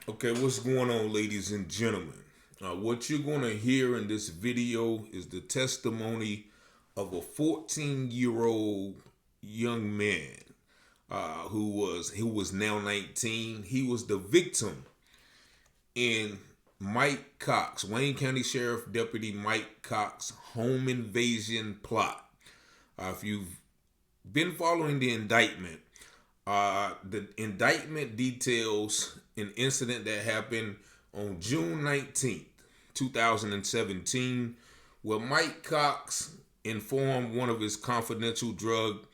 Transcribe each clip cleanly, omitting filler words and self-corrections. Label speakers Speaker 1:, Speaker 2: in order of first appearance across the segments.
Speaker 1: Okay, what's going on, ladies and gentlemen? What you're going to hear in this video is the testimony of a 14-year-old young man who was now 19. He was the victim in Mike Cox, Wayne County Sheriff Deputy Mike Cox home invasion plot. If you've been following the indictment details an incident that happened on June 19th, 2017, where Mike Cox informed one of his confidential drug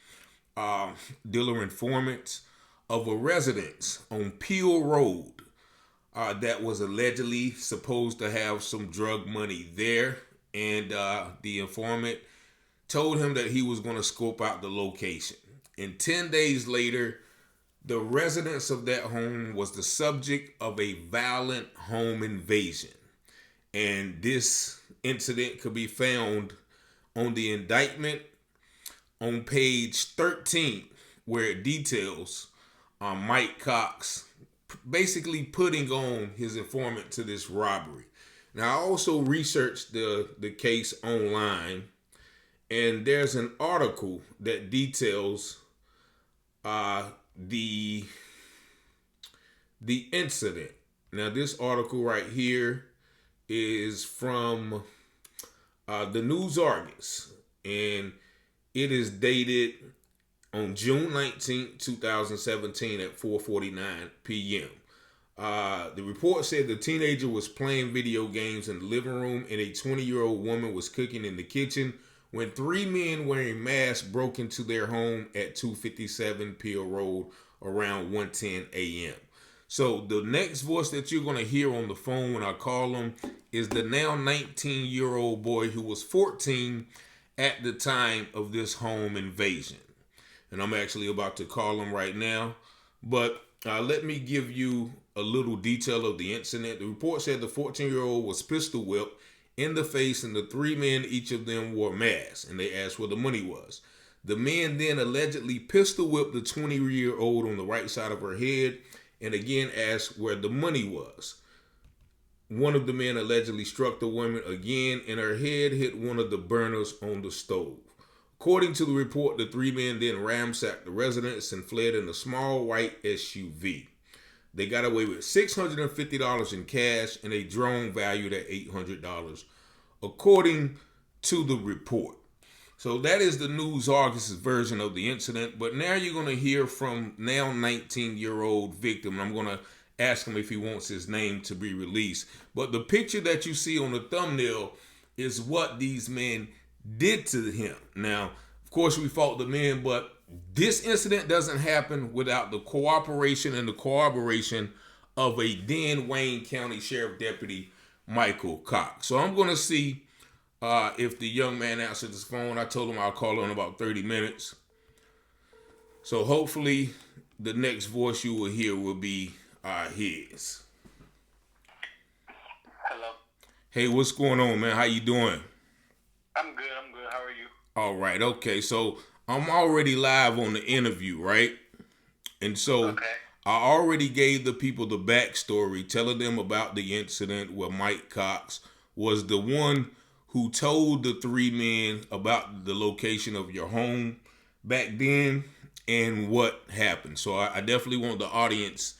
Speaker 1: uh, dealer informants of a residence on Peel Road that was allegedly supposed to have some drug money there. And the informant told him that he was going to scope out the location. And 10 days later, the residence of that home was the subject of a violent home invasion. And this incident could be found on the indictment on page 13, where it details Mike Cox basically putting on his informant to this robbery. Now, I also researched the case online, and there's an article that details uh, the the incident. Now, this article right here is from the News Argus, and it is dated on June 19th, 2017 at 4:49 p.m. The report said the teenager was playing video games in the living room and a 20-year-old woman was cooking in the kitchen when three men wearing masks broke into their home at 257 Peel Road around 1:10 a.m. So the next voice that you're going to hear on the phone when I call him is the now 19-year-old boy who was 14 at the time of this home invasion. And I'm actually about to call him right now. But let me give you a little detail of the incident. The report said the 14-year-old was pistol whipped in the face, and the three men, each of them wore masks, and they asked where the money was. The men then allegedly pistol whipped the 20-year-old on the right side of her head and again asked where the money was. One of the men allegedly struck the woman again, and her head hit one of the burners on the stove. According to the report, the three men then ransacked the residence and fled in a small white SUV. They got away with $650 in cash and a drone valued at $800, according to the report. So that is the News Argus' version of the incident. But now you're going to hear from now 19-year-old victim. I'm going to ask him if he wants his name to be released. But the picture that you see on the thumbnail is what these men did to him. Now, of course, we fought the men, but this incident doesn't happen without the cooperation and the corroboration of a then Wayne County Sheriff Deputy Michael Cox. So I'm going to see if the young man answers his phone. I told him I'll call in about 30 minutes. So hopefully the next voice you will hear will be his.
Speaker 2: Hello.
Speaker 1: Hey, what's going on, man? How you doing?
Speaker 2: I'm good. I'm good. How are you?
Speaker 1: All right, okay. So I'm already live on the interview, right? And so
Speaker 2: Okay.
Speaker 1: I already gave the people the backstory, telling them about the incident where Mike Cox was the one who told the three men about the location of your home back then and what happened. So I definitely want the audience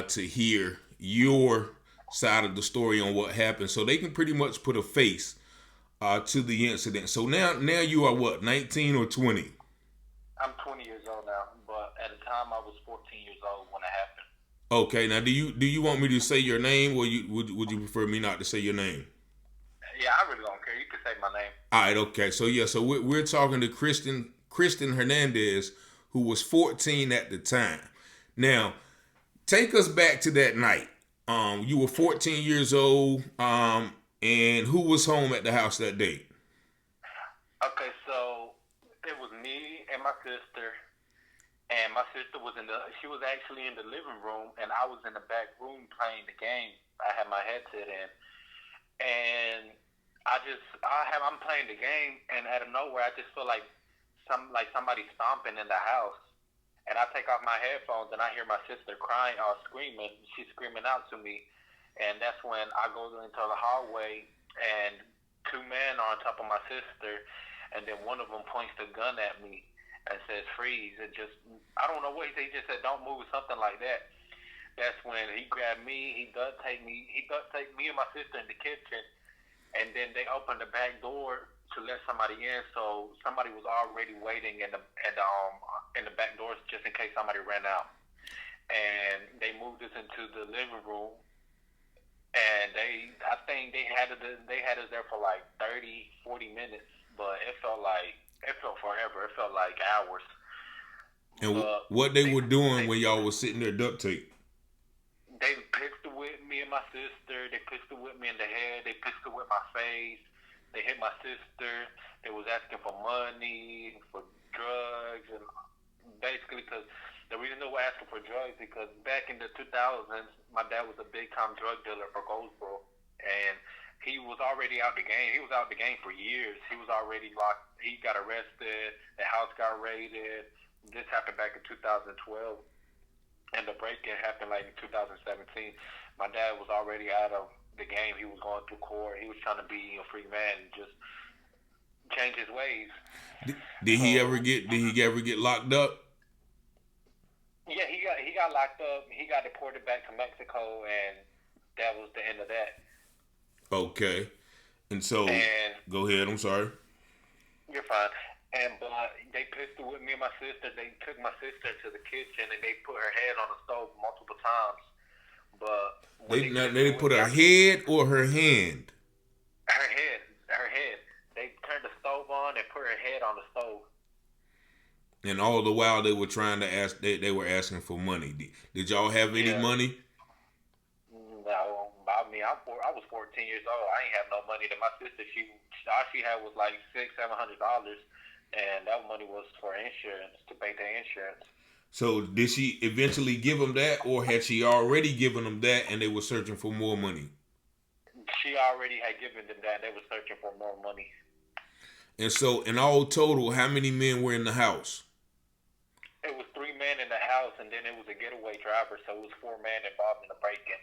Speaker 1: to hear your side of the story on what happened, so they can pretty much put a face to the incident. So now you are what, 19 or 20?
Speaker 2: I'm 20 years old now, but at the time I was 14 years old when it happened.
Speaker 1: Okay, now do you want me to say your name, or would you prefer me not to say your name?
Speaker 2: Yeah, I really don't care. You can say my name.
Speaker 1: All right, okay. So yeah, so we're talking to Christian Hernandez, who was 14 at the time. Now, take us back to that night. You were 14 years old. And who was home at the house that day?
Speaker 2: Okay, so it was me and my sister, and my sister was she was actually in the living room, and I was in the back room playing the game. I had my headset in, and I'm playing the game, and out of nowhere, I just feel like somebody stomping in the house, And I take off my headphones and I hear my sister crying or screaming. She's screaming out to me. And that's when I go into the hallway and two men are on top of my sister. And then one of them points the gun at me and says, freeze. And just, I don't know what he said. He just said, don't move, something like that. That's when he grabbed me. He duct taped me. He duct taped me and my sister in the kitchen. And then they opened the back door to let somebody in. So somebody was already waiting in the back doors just in case somebody ran out. And they moved us into the living room. And I think they had us there for like 30, 40 minutes, but it felt forever. It felt like hours.
Speaker 1: And what they were doing when y'all was sitting there duct tape?
Speaker 2: They pistol whipped me and my sister. They pistol whipped me in the head. They pistol whipped my face. They hit my sister. They was asking for money, for drugs, and basically because the reason they were asking for drugs because back in the 2000s, my dad was a big-time drug dealer for Goldsboro, and he was already out the game. He was out the game for years. He was already locked. He got arrested. The house got raided. This happened back in 2012, and the break-in happened like in 2017. My dad was already out of the game. He was going through court. He was trying to be a free man and just change his ways.
Speaker 1: Did he ever get locked up?
Speaker 2: Yeah, he got locked up. He got deported back to Mexico, and that was the end of that.
Speaker 1: Okay, and so go ahead. I'm sorry.
Speaker 2: You're fine. But they pistol with me and my sister. They took my sister to the kitchen and they put her head on the stove multiple times. But
Speaker 1: they didn't put her head or her hand.
Speaker 2: Her head. They turned the stove on and put her head on the stove.
Speaker 1: And all the while they were trying to ask, they were asking for money. Did y'all have any money?
Speaker 2: No, I mean I was 14 years old. I ain't have no money. Then my sister, all she had was like $600-$700, and that money was for insurance to pay the insurance. So
Speaker 1: did she eventually give them that, or had she already given them that, and they were searching for more money?
Speaker 2: She already had given them that. They were searching for more money.
Speaker 1: And so, in all total, how many men were in the house?
Speaker 2: It was 3 men in the house, and then it was a getaway driver, so it was 4 men involved in the break-in.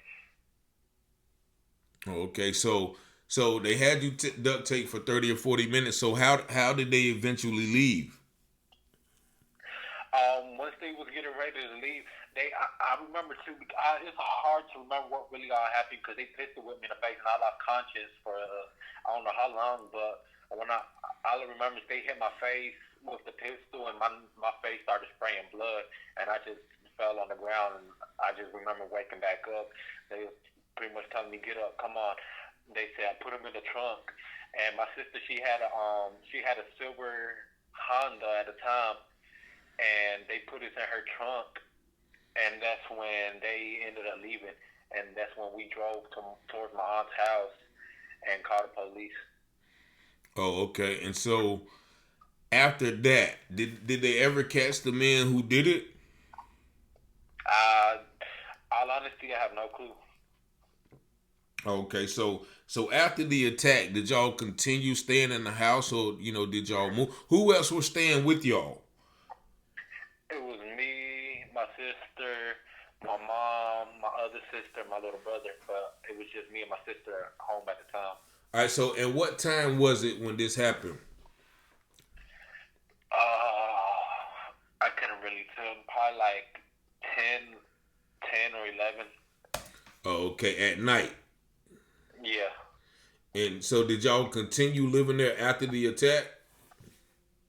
Speaker 1: Okay, so they had you duct tape for 30 or 40 minutes. So how did they eventually leave?
Speaker 2: Once they was getting ready to leave, I remember too. It's hard to remember what really all happened because they pistol whipped me in the face, and I lost conscience for I don't know how long. But when all I remember is they hit my face with the pistol, and my face started spraying blood, and I just fell on the ground. And I just remember waking back up. They was pretty much telling me, "Get up, come on." They said I put him in the trunk, and my sister she had a silver Honda at the time, and they put us in her trunk, and that's when they ended up leaving, and that's when we drove towards my aunt's house and called the police.
Speaker 1: Oh, okay. And so after that, did they ever catch the man who did it?
Speaker 2: All honesty, I have no clue.
Speaker 1: Okay, so after the attack, did y'all continue staying in the house, or did y'all move? Who else was staying with y'all?
Speaker 2: It was me, my sister, my mom, my other sister, my little brother. But it was just me and my sister home at the time.
Speaker 1: All right. So, and what time was it when this happened?
Speaker 2: I couldn't really tell. Probably like 10 or 11.
Speaker 1: Oh, okay, at night.
Speaker 2: Yeah.
Speaker 1: And so did y'all continue living there after the attack?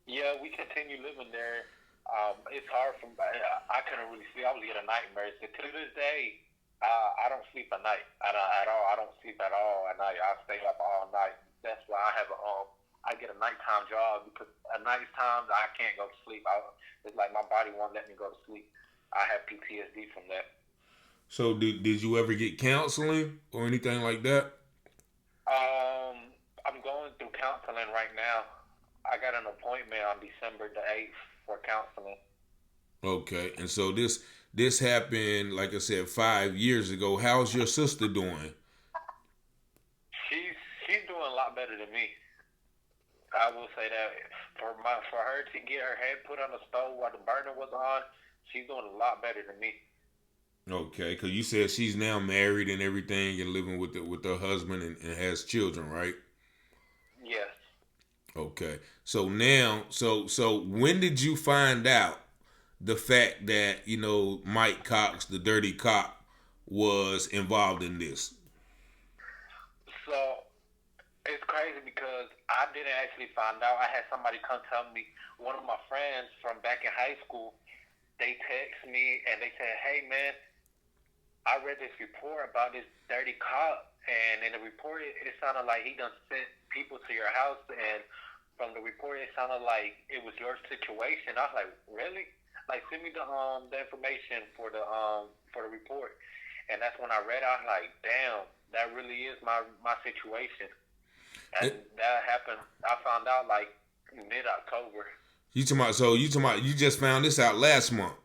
Speaker 2: Yeah, we continued living there. It's hard I couldn't really sleep. I was getting nightmares. To this day, I don't sleep at night at all. I don't sleep at all at night. I stay up all night. That's why I get a nighttime job, because at nighttime I can't go to sleep. It's like my body won't let me go to sleep. I have PTSD from that.
Speaker 1: So did you ever get counseling or anything like that?
Speaker 2: I'm going through counseling right now. I got an appointment on December the 8th for counseling.
Speaker 1: Okay, and so this happened, like I said, 5 years ago. How's your sister doing?
Speaker 2: She's doing a lot better than me. I will say that. For her to get her head put on the stove while the burner was on, She's doing a lot better than me.
Speaker 1: Okay, because you said she's now married and everything and living with her husband and has children, right?
Speaker 2: Yes.
Speaker 1: Okay. So now, so when did you find out the fact that Mike Cox, the dirty cop, was involved in this?
Speaker 2: So it's crazy because I didn't actually find out. I had somebody come tell me. One of my friends from back in high school, they text me and they said, "Hey man, I read this report about this dirty cop, and in the report it sounded like he done sent people to your house, and from the report it sounded like it was your situation." I was like, "Really? Like, send me the information for the report." And that's when I read it. I was like, "Damn, that really is my situation." And that happened. I found out like mid-October.
Speaker 1: You just found this out last month.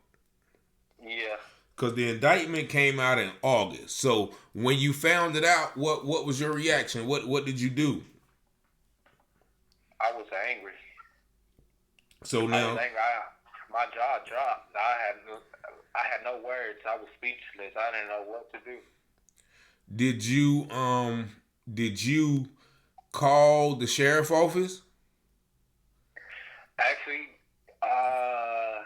Speaker 2: Yeah.
Speaker 1: Because the indictment came out in August. So when you found it out, what was your reaction? What did you do?
Speaker 2: I was angry.
Speaker 1: So
Speaker 2: I
Speaker 1: now,
Speaker 2: was angry. My jaw dropped. I had no words. I was speechless. I didn't know what to do.
Speaker 1: did you call the sheriff office?
Speaker 2: Actually, I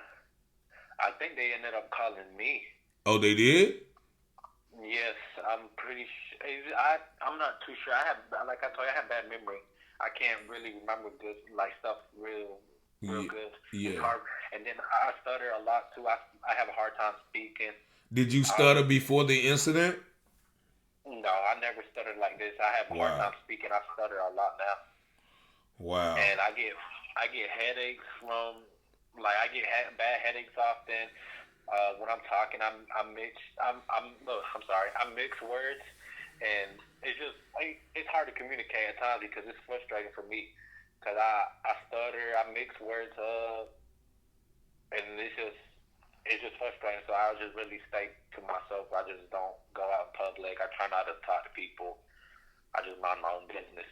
Speaker 2: think they ended up calling me.
Speaker 1: Oh, they did?
Speaker 2: Yes, I'm pretty sure. I'm not too sure. Like I told you, I have bad memory. I can't really remember good like stuff real good. It's
Speaker 1: Yeah.
Speaker 2: hard. And then I stutter a lot too. I have a hard time speaking.
Speaker 1: Did you stutter before the incident?
Speaker 2: No, I never stuttered like this. I have a hard time speaking. I stutter a lot now.
Speaker 1: Wow.
Speaker 2: And I get headaches from I get bad headaches often. When I'm talking, I mix words, and it's hard to communicate at times because it's frustrating for me because I stutter, I mix words up, and it's just frustrating. So I'll just really stay to myself. I just don't go out in public. I try not to talk to people. I just mind my own business.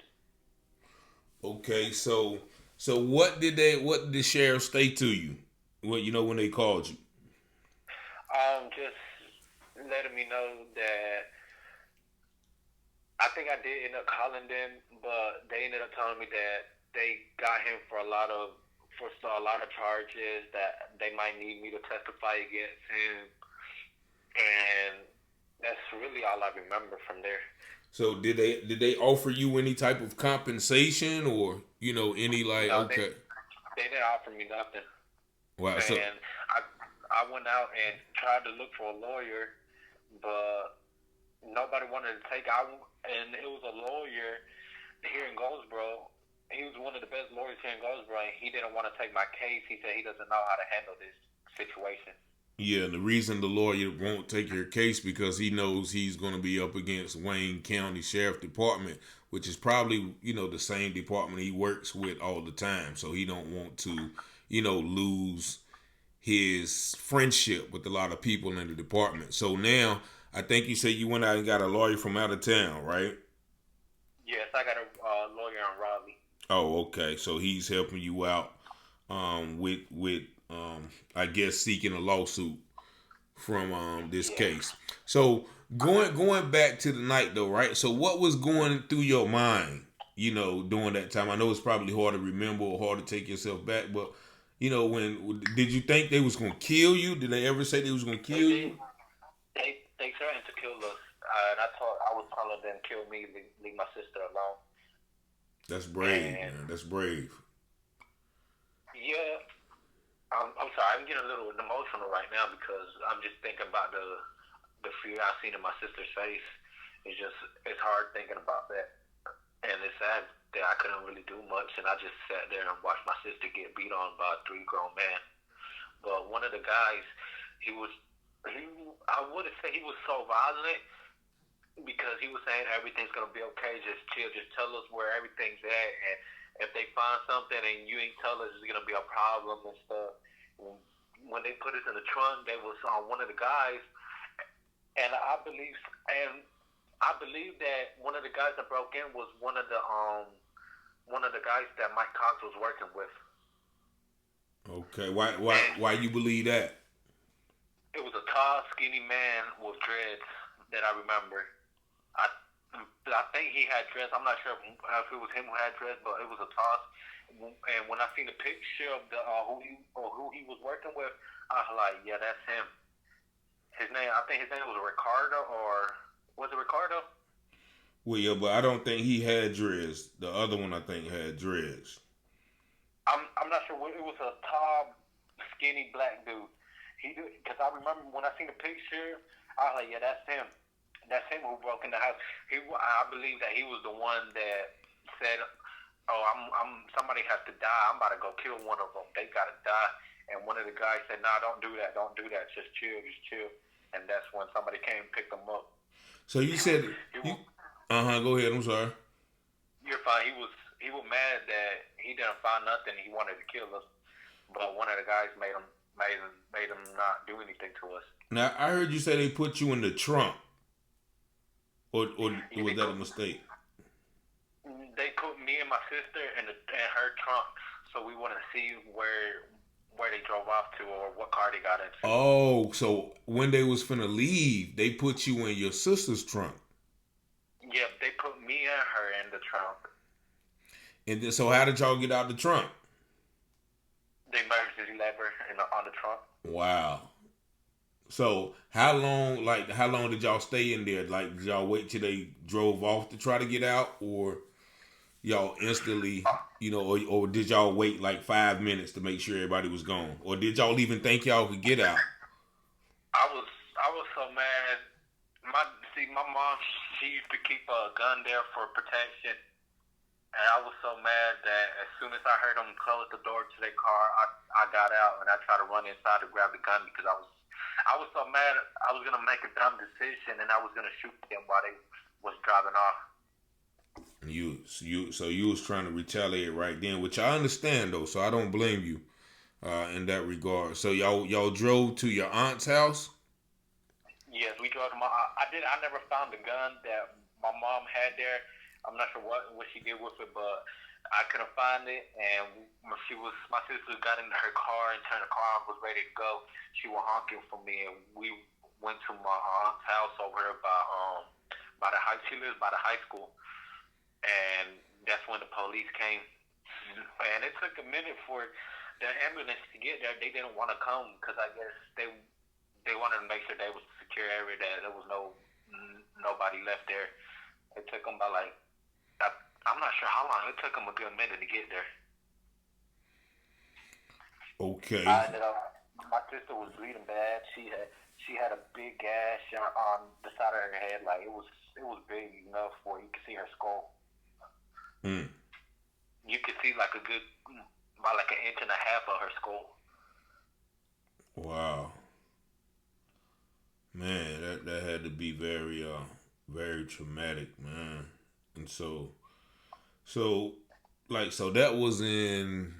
Speaker 1: Okay, so what did the sheriff say to you? When they called you?
Speaker 2: Just letting me know that I think I did end up calling them, but they ended up telling me that they got him for a lot of charges that they might need me to testify against him, and that's really all I remember from there.
Speaker 1: So did they offer you any type of compensation or any like
Speaker 2: No,
Speaker 1: okay?
Speaker 2: They didn't offer me nothing.
Speaker 1: Wow.
Speaker 2: And I went out and tried to look for a lawyer, but nobody wanted to take out. And it was a lawyer here in Goldsboro. He was one of the best lawyers here in Goldsboro, and he didn't want to take my case. He said he doesn't know how to handle this situation.
Speaker 1: Yeah, and the reason the lawyer won't take your case because he knows he's going to be up against Wayne County Sheriff Department, which is probably the same department he works with all the time. So he don't want to lose his friendship with a lot of people in the department. So now, I think you said you went out and got a lawyer from out of town, right?
Speaker 2: Yes, I got a lawyer in Raleigh.
Speaker 1: Oh, okay. So he's helping you out with I guess seeking a lawsuit from this case. So going back to the night though, right? So what was going through your mind, during that time? I know it's probably hard to remember or hard to take yourself back, but when did you think they was gonna kill you? Did they ever say they was gonna kill you?
Speaker 2: They threatened to kill us, and I was telling them kill me, leave my sister alone.
Speaker 1: That's brave, man. That's brave.
Speaker 2: Yeah, I'm sorry. I'm getting a little emotional right now because I'm just thinking about the fear I've seen in my sister's face. It's hard thinking about that, and it's sad that I couldn't really do much, and I just sat there and watched my sister get beat on by 3 grown men. But one of the guys, I wouldn't say he was so violent because he was saying everything's gonna be okay, just chill, just tell us where everything's at, and if they find something and you ain't tell us, it's gonna be a problem and stuff. When they put us in the trunk, they was on one of the guys, and I believe that one of the guys that broke in was one of the guys that Mike Cox was working with.
Speaker 1: Okay, why you believe that?
Speaker 2: It was a tall, skinny man with dreads that I remember. I I think he had dreads. I'm not sure if it was him who had dreads, but it was a tall. And when I seen the picture of the who he was working with, I was like, yeah, that's him. His name, I think his name was Ricardo, or was it Ricardo?
Speaker 1: Well, yeah, but I don't think he had dreads. The other one, I think, had dreads.
Speaker 2: I'm not sure. It was a tall, skinny black dude. Because I remember when I seen the picture, I was like, yeah, that's him. That's him who broke in the house. I believe that he was the one that said, "Oh, I'm somebody has to die. I'm about to go kill one of them. They gotta die." And one of the guys said, "Nah, don't do that. Don't do that. Just chill. Just chill." And that's when somebody came and picked him up.
Speaker 1: So you said you. Go ahead. I'm sorry.
Speaker 2: You're fine. He was mad that he didn't find nothing. He wanted to kill us, but one of the guys made him not do anything to us.
Speaker 1: Now I heard you say they put you in the trunk, or was that a mistake?
Speaker 2: They put me and my sister in her trunk, so we wanted to see where they drove off to or what car they got into.
Speaker 1: Oh, so when they was finna leave, they put you in your sister's trunk.
Speaker 2: Yep, they put me and her in the trunk.
Speaker 1: And then, so how did y'all get out the trunk?
Speaker 2: They emergency lever on the trunk.
Speaker 1: Wow. So how long did y'all stay in there? Like, did y'all wait till they drove off to try to get out, or y'all instantly, or did y'all wait like 5 minutes to make sure everybody was gone, or did y'all even think y'all could get out?
Speaker 2: I was so mad. My mom, she used to keep a gun there for protection, and I was so mad that as soon as I heard them close the door to their car, I got out and I tried to run inside to grab the gun because I was so mad. I was gonna make a dumb decision and I was gonna shoot them while they was driving off.
Speaker 1: So you was trying to retaliate right then, which I understand though. So I don't blame you in that regard. So y'all drove to your aunt's house.
Speaker 2: Yes, we drove to I never found the gun that my mom had there. I'm not sure what she did with it, but I couldn't find it. And my sister got into her car and turned the car on, was ready to go. She was honking for me, and we went to my aunt's house over there by the high school. And that's when the police came. And it took a minute for the ambulance to get there. They didn't want to come because I guess they wanted to make sure there was a secure area, that there was nobody left there. It took them I'm not sure how long. It took them a good minute to get there.
Speaker 1: Okay.
Speaker 2: My sister was bleeding bad. She had a big gash on the side of her head. Like it was big enough where you could see her skull. You could see about an inch and a half of her skull.
Speaker 1: Wow. Man, that had to be very very traumatic, man. And so that was in,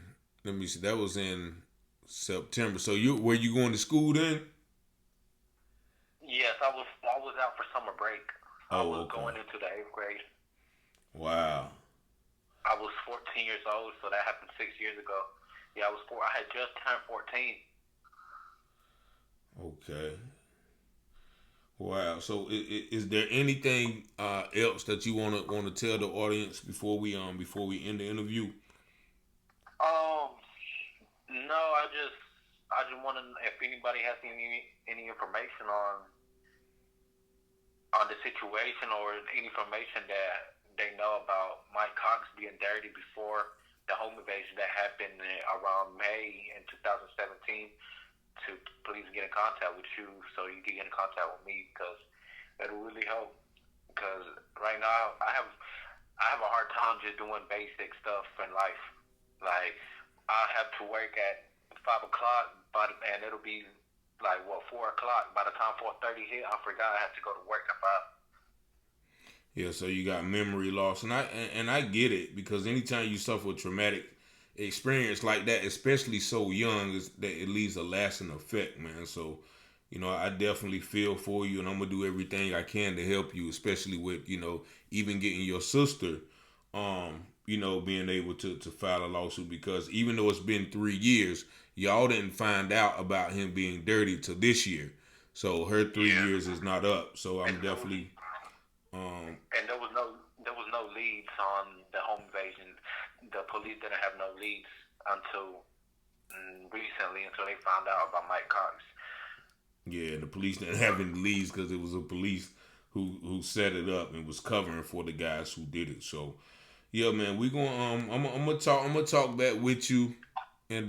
Speaker 1: let me see, that was in September. So were you going to school then?
Speaker 2: Yes, I was out for summer break. I was going into the 8th grade.
Speaker 1: Wow.
Speaker 2: I was 14 years old, so that happened 6 years ago. Yeah, I had just turned 14.
Speaker 1: Okay. Wow. So is there anything else that you want to tell the audience before we end the interview?
Speaker 2: No, I just want to, if anybody has any information on the situation or any information that they know about Mike Cox being dirty before the home invasion that happened around May in 2017, to please get in contact with you so you can get in contact with me, because it'll really help. Because right now I have a hard time just doing basic stuff in life. Like I have to work at 5 o'clock, and it'll be 4 o'clock. By the time 4:30 hit, I forgot I have to go to work at 5.
Speaker 1: Yeah, so you got memory loss, and I get it, because anytime you suffer a traumatic experience like that, especially so young, it leaves a lasting effect, man. So, I definitely feel for you, and I'm gonna do everything I can to help you, especially with even getting your sister, being able to file a lawsuit, because even though it's been 3 years, y'all didn't find out about him being dirty till this year. So her 3 years is not up. So I'm definitely.
Speaker 2: And there was no leads on the home invasion. The police didn't have no leads until recently, until they found out about Mike Cox.
Speaker 1: Yeah, and the police didn't have any leads because it was a police who set it up and was covering for the guys who did it. So yeah, man, we gonna I'm gonna talk back with you, and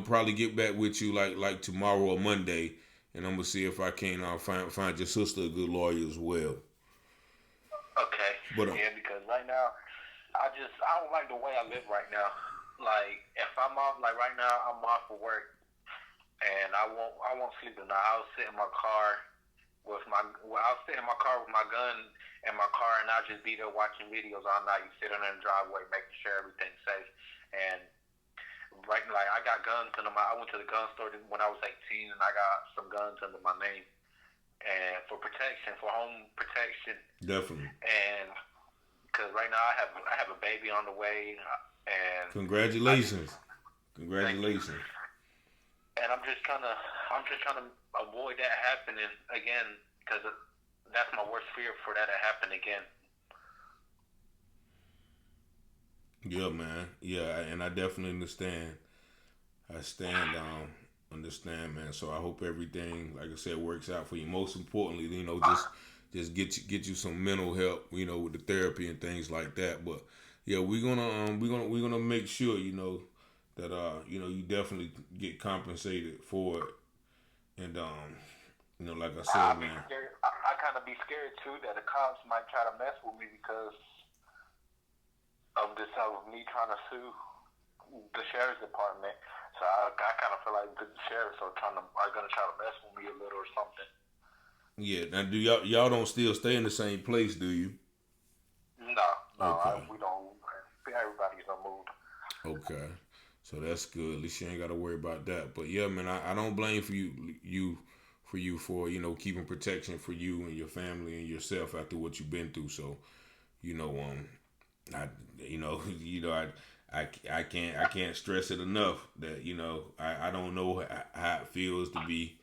Speaker 1: probably get back with you like tomorrow or Monday, and I'm gonna see if I can find your sister a good lawyer as well.
Speaker 2: Okay.
Speaker 1: But
Speaker 2: yeah, because right now I don't like the way I live right now. Like if I'm off, like right now I'm off for work, and I won't sleep tonight. I'll sit in my car with my gun in my car, and I'll just be there watching videos all night, sitting in the driveway, making sure everything's safe. And right, like I got guns under I went to the gun store when I was 18, and I got some guns under my name, and for protection, for home protection.
Speaker 1: Definitely.
Speaker 2: And because right now I have a baby on the way, and
Speaker 1: congratulations. Congratulations.
Speaker 2: And I'm just trying to avoid that happening again, because that's my worst fear, for that to happen again.
Speaker 1: Yeah, man. Yeah, and I definitely understand. Understand, man. So I hope everything, like I said, works out for you. Most importantly, just get you some mental help, with the therapy and things like that. But yeah, we're gonna make sure, that you definitely get compensated for it. And like I said, man,
Speaker 2: I kind of be scared too that the cops might try to mess with me because of this, of me trying to sue the sheriff's department. So I kind of feel like the sheriffs are gonna try to mess with me a little or something.
Speaker 1: Yeah. Now, do y'all don't still stay in the same place, do you?
Speaker 2: No.
Speaker 1: Okay.
Speaker 2: We don't. Everybody's moved.
Speaker 1: Okay. So that's good. At least you ain't got to worry about that. But yeah, man, I don't blame for you for keeping protection for you and your family and yourself after what you've been through. So, I can't stress it enough that I don't know how it feels to be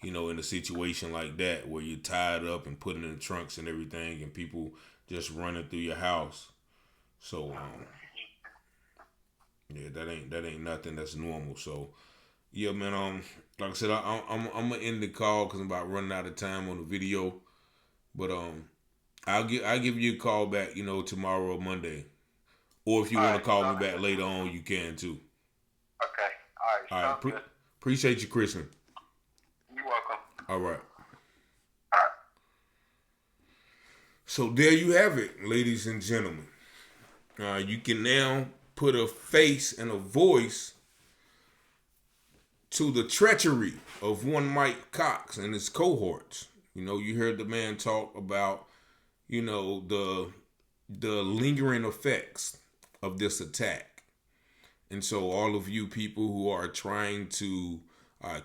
Speaker 1: in a situation like that where you're tied up and put in the trunks and everything, and people just running through your house. So yeah, that ain't nothing that's normal. So yeah, man. Like I said, I'm gonna end the call because I'm about running out of time on the video. But I'll give you a call back, tomorrow or Monday, or if you want to call me back later on, you can too.
Speaker 2: Okay. All right.
Speaker 1: Appreciate you, Christian.
Speaker 2: You're welcome.
Speaker 1: All right. So there you have it, ladies and gentlemen. You can now put a face and a voice to the treachery of one Mike Cox and his cohorts. You heard the man talk about, the lingering effects of this attack. And so all of you people who are trying to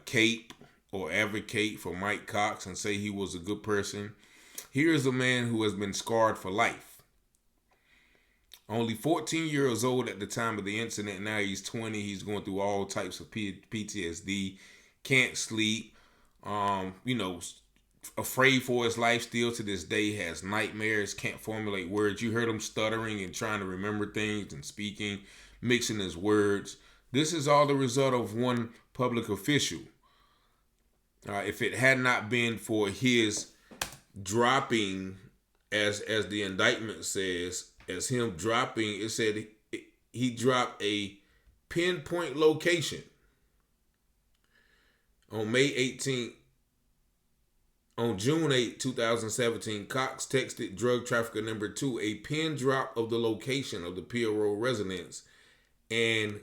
Speaker 1: cape or advocate for Mike Cox and say he was a good person, here's a man who has been scarred for life. Only 14 years old at the time of the incident. Now he's 20. He's going through all types of PTSD. Can't sleep. Afraid for his life still to this day. Has nightmares. Can't formulate words. You heard him stuttering and trying to remember things and speaking, mixing his words. This is all the result of one public official. If it had not been for his dropping, as the indictment says, as him dropping, it said he dropped a pinpoint location on May 18th. On June 8, 2017, Cox texted drug trafficker number 2 a pin drop of the location of the Pierrot residence and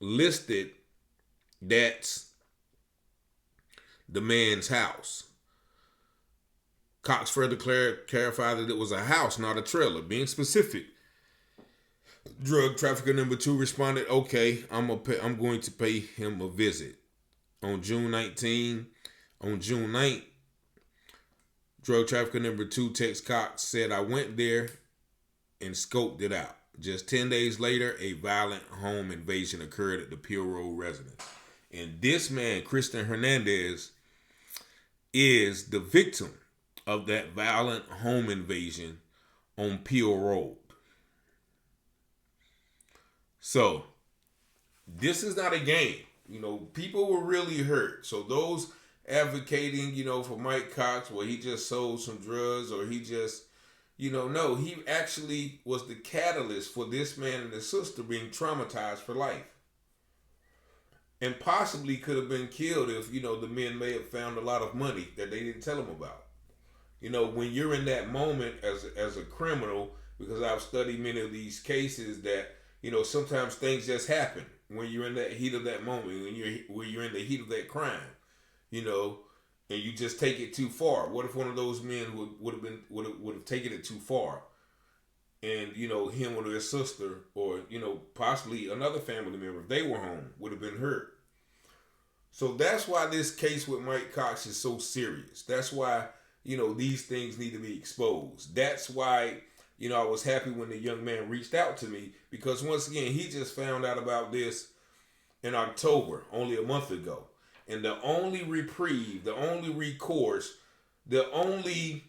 Speaker 1: listed that's the man's house. Cox further clarified that it was a house, not a trailer, being specific. Drug trafficker number 2 responded, "Okay, I'm going to pay him a visit." On June 9th, drug trafficker number 2 text Cox said, "I went there and scoped it out." Just 10 days later, a violent home invasion occurred at the Pierrot residence. And this man, Christian Hernandez, is the victim of that violent home invasion on Peel Road. So, this is not a game. People were really hurt. So those advocating, for Mike Cox, where he just sold some drugs or he just, no, he actually was the catalyst for this man and his sister being traumatized for life. And possibly could have been killed if, the men may have found a lot of money that they didn't tell him about. When you're in that moment as a criminal, because I've studied many of these cases that, sometimes things just happen when you're in that heat of that moment, when you're in the heat of that crime, and you just take it too far. What if one of those men would have taken it too far, and him or his sister, or possibly another family member, if they were home, would have been hurt. So that's why this case with Mike Cox is so serious. That's why these things need to be exposed. That's why I was happy when the young man reached out to me, because once again, he just found out about this in October, only a month ago. And the only reprieve, the only recourse, the only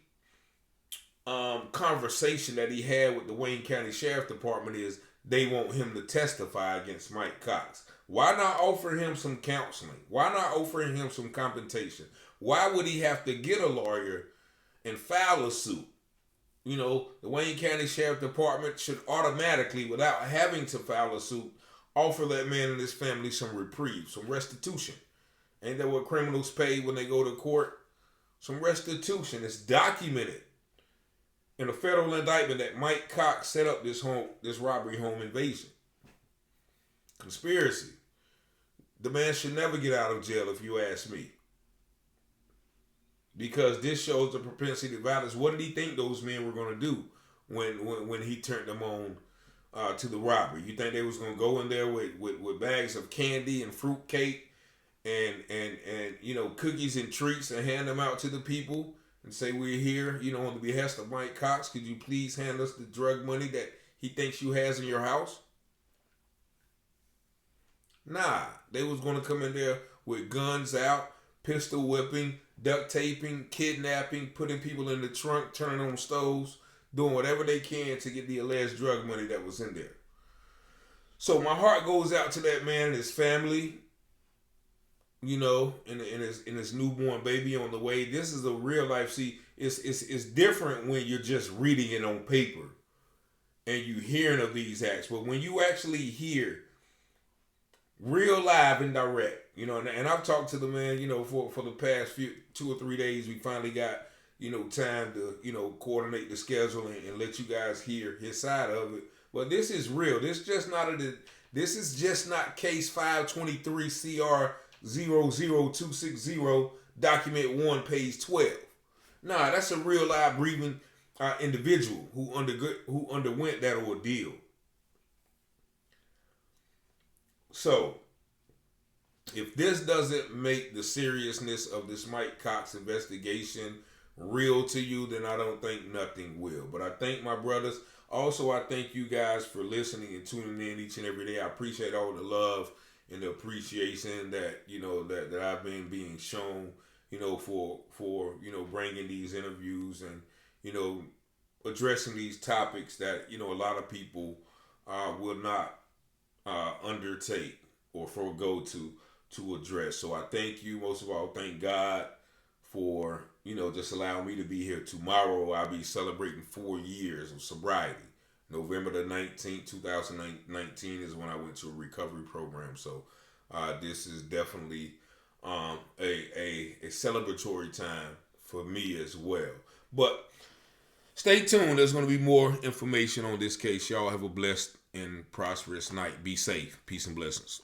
Speaker 1: conversation that he had with the Wayne County Sheriff Department is they want him to testify against Mike Cox. Why not offer him some counseling? Why not offer him some compensation? Why would he have to get a lawyer and file a suit? The Wayne County Sheriff Department should automatically, without having to file a suit, offer that man and his family some reprieve, some restitution. Ain't that what criminals pay when they go to court? Some restitution. It's documented in a federal indictment that Mike Cox set up this robbery home invasion. Conspiracy. The man should never get out of jail, if you ask me. Because this shows the propensity to violence. What did he think those men were going to do when he turned them on to the robbery? You think they was going to go in there with bags of candy and fruit cake and cookies and treats and hand them out to the people and say, we're here, on the behest of Mike Cox. Could you please hand us the drug money that he thinks you has in your house? Nah, they was going to come in there with guns out, pistol whipping, duct taping, kidnapping, putting people in the trunk, turning on stoves, doing whatever they can to get the alleged drug money that was in there. So my heart goes out to that man and his family, and his newborn baby on the way. This is a real life. See, it's different when you're just reading it on paper and you hearing of these acts. But when you actually hear real live and direct, and I've talked to the man, for the past 2 or 3 days. We finally got, time to, coordinate the schedule and let you guys hear his side of it. But this is real. This is just not case 523 CR 00260 document 1 page 12. Nah, that's a real live breathing individual who underwent that ordeal. So, if this doesn't make the seriousness of this Mike Cox investigation real to you, then I don't think nothing will. But I thank my brothers. Also, I thank you guys for listening and tuning in each and every day. I appreciate all the love and the appreciation that, that I've been being shown, for bringing these interviews and, addressing these topics that, a lot of people will not undertake or forego to address. So I thank you. Most of all, thank God for, just allowing me to be here. Tomorrow I'll be celebrating 4 years of sobriety. November the 19th, 2019 is when I went to a recovery program. So this is definitely a celebratory time for me as well. But stay tuned. There's going to be more information on this case. Y'all have a blessed and prosperous night. Be safe. Peace and blessings.